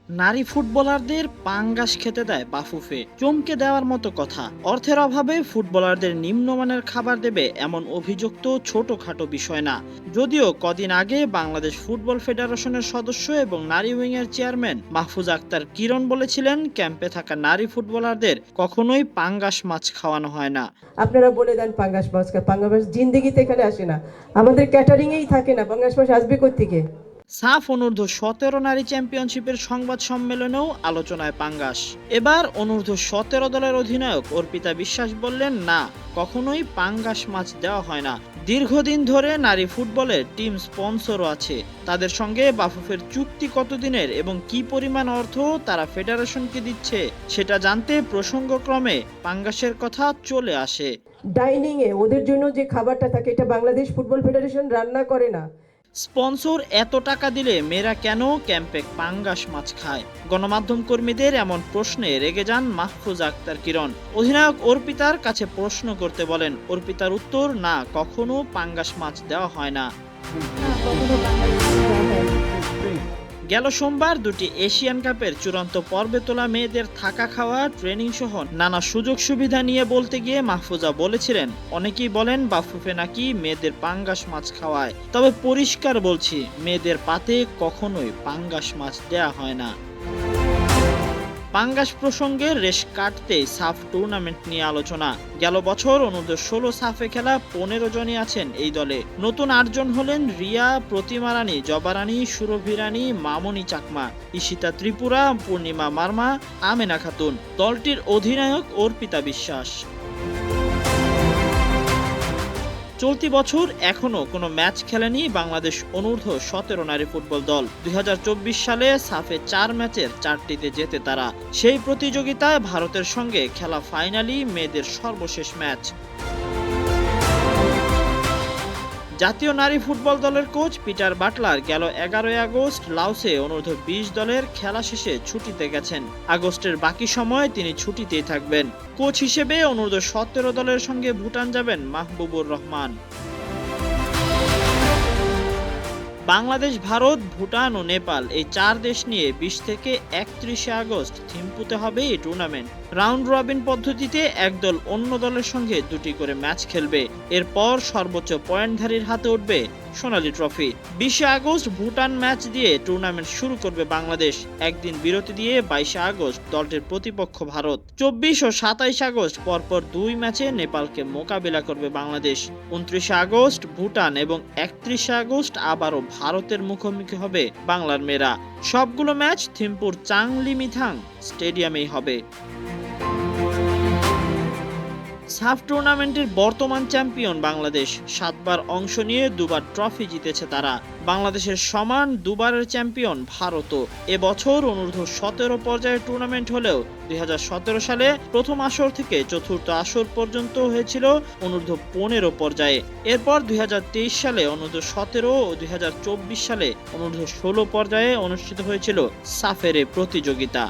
নারী ফুটবলারদের পাঙ্গাস খেতে দেয় বাফুফে, চমকে দেওয়ার মতো কথা। অর্থের অভাবে ফুটবলারদের নিম্নমানের খাবার দেবে এমন অভিযোগ তো ছোটখাটো বিষয় না। যদিও কদিন আগে বাংলাদেশ ফুটবল ফেডারেশনের সদস্য এবং নারী উইংয়ের চেয়ারম্যান মাহফুজ আক্তার কিরণ বলেছিলেন, ক্যাম্পে থাকা নারী ফুটবলারদের কখনোই পাঙ্গাস মাছ খাওয়ানো হয় না। আপনারা বলে দেন পাঙ্গাস মাছ, পাঙ্গাস মাছ জিন্দেগিতে এখানে আসে না, আমাদের ক্যাটারিংয়েই থাকে না, পাঙ্গাস মাছ আসবে কোত্থেকে? সাফ অনূর্ধ্ব-17 নারী চ্যাম্পিয়নশিপের সংবাদ সম্মেলনেও আলোচনায় পাঙ্গাস। এবার অনূর্ধ্ব-17 দলের অধিনায়ক অর্পিতা বিশ্বাস বললেন, না, কখনোই পাঙ্গাস মাছ দেওয়া হয় না। দীর্ঘদিন ধরে নারী ফুটবলের টিম স্পন্সরও আছে। তাদের সঙ্গে বাফুফের চুক্তি কতদিনের এবং কি পরিমাণ অর্থ তারা ফেডারেশনকে দিচ্ছে সেটা জানতে প্রসঙ্গক্রমে পাঙ্গাসের কথা চলে আসে। ডাইনিং এ ওদের জন্য যে খাবারটা থাকে এটা বাংলাদেশ ফুটবল ফেডারেশন রান্না করে না। স্পন্সর এত টাকা দিলে মেয়েরা কেন ক্যাম্পে পাঙ্গাস মাছ খায়? গণমাধ্যম কর্মীদের এমন প্রশ্নে রেগে যান মাহফুজ আক্তার কিরণ। অধিনায়ক অর্পিতার কাছে প্রশ্ন করতে বলেন। অর্পিতার উত্তর, না, কখনো পাঙ্গাস মাছ দেওয়া হয় না। গেল সোমবার দুটি এশিয়ান কাপের চূড়ান্ত পর্বে তোলা মেয়েদের থাকা খাওয়া, ট্রেনিং সহ নানা সুযোগ সুবিধা নিয়ে বলতে গিয়ে মাহফুজা বলেছিলেন, অনেকেই বলেন বাফুফে নাকি মেয়েদের পাঙ্গাস মাছ খাওয়ায়, তবে পরিষ্কার বলছি, মেয়েদের পাতে কখনোই পাঙ্গাস মাছ দেয়া হয় না। পাঙ্গাস প্রসঙ্গে রেশ কাটতেই সাফ টুর্নামেন্ট নিয়ে আলোচনা। গেল বছর অনূর্ধ্ব-16 সাফে খেলা 15 জনই আছেন এই দলে। নতুন 8 জন হলেন রিয়া, প্রতিমা রানী, জবা রানী, সুরভি রানী, মামনি চাকমা, ঈশিতা ত্রিপুরা, পূর্ণিমা মার্মা, আমেনা খাতুন। দলটির অধিনায়ক অর্পিতা বিশ্বাস। চলতি বছর এখনো কোনো ম্যাচ খেলেনি বাংলাদেশ অনূর্ধ্ব-17 নারী ফুটবল দল। 2024 সালে সাফে 4 ম্যাচের 4টিতে জেতে তারা। সেই প্রতিযোগিতায় ভারতের সঙ্গে খেলা ফাইনালি মেয়েদের সর্বশেষ ম্যাচ। জাতীয় নারী ফুটবল দলের কোচ পিটার বাটলার গেল 11 আগস্ট লাওসে অনূর্ধ্ব-20 দলের খেলা শেষে ছুটিতে গেছেন। আগস্টের বাকি সময় তিনি ছুটিতেই থাকবেন। কোচ হিসেবে অনূর্ধ্ব-17 দলের সঙ্গে ভুটান যাবেন মাহবুবুর রহমান। বাংলাদেশ, ভারত, ভুটান ও নেপাল এই 4 দেশ নিয়ে 20 থেকে 31 আগস্ট থিম্পুতে হবে এই টুর্নামেন্ট। রাউন্ড রবিন পদ্ধতিতে এক দল অন্য দলের সঙ্গে 2টি করে ম্যাচ খেলবে। এরপর সর্বোচ্চ পয়েন্টধারীর হাতে উঠবে সোনালী ট্রফি। 20 আগস্ট ভুটান ম্যাচ দিয়ে টুর্নামেন্ট শুরু করবে বাংলাদেশ। একদিন বিরতি দিয়ে 22 আগস্ট দলটির প্রতিপক্ষ ভারত। 24 ও 27 আগস্ট পরপর 2 ম্যাচে নেপালকে মোকাবিলা করবে বাংলাদেশ। 29 আগস্ট ভুটান এবং 31 আগস্ট আবারও ভারতের মুখোমুখি হবে বাংলার মেয়েরা। সবগুলো ম্যাচ থিম্পুর চাংলিমিথাং স্টেডিয়ামেই হবে। সাফ টুর্নামেন্টের বর্তমান চ্যাম্পিয়ন বাংলাদেশ। 7 বার অংশ নিয়ে 2বার ট্রফি জিতেছে তারা। বাংলাদেশের সমান 2বারের চ্যাম্পিয়ন ভারতও। এবছর অনূর্ধ্ব-17 পর্যায়ের টুর্নামেন্ট হলেও 2017 সালে প্রথম আসর থেকে চতুর্থ আসর পর্যন্ত হয়েছিল অনূর্ধ্ব-15 পর্যায়ে। এরপর 2023 সালে অনূর্ধ্ব-17 ও 2024 সালে অনূর্ধ্ব-16 পর্যায়ে অনুষ্ঠিত হয়েছিল সাফের প্রতিযোগিতা।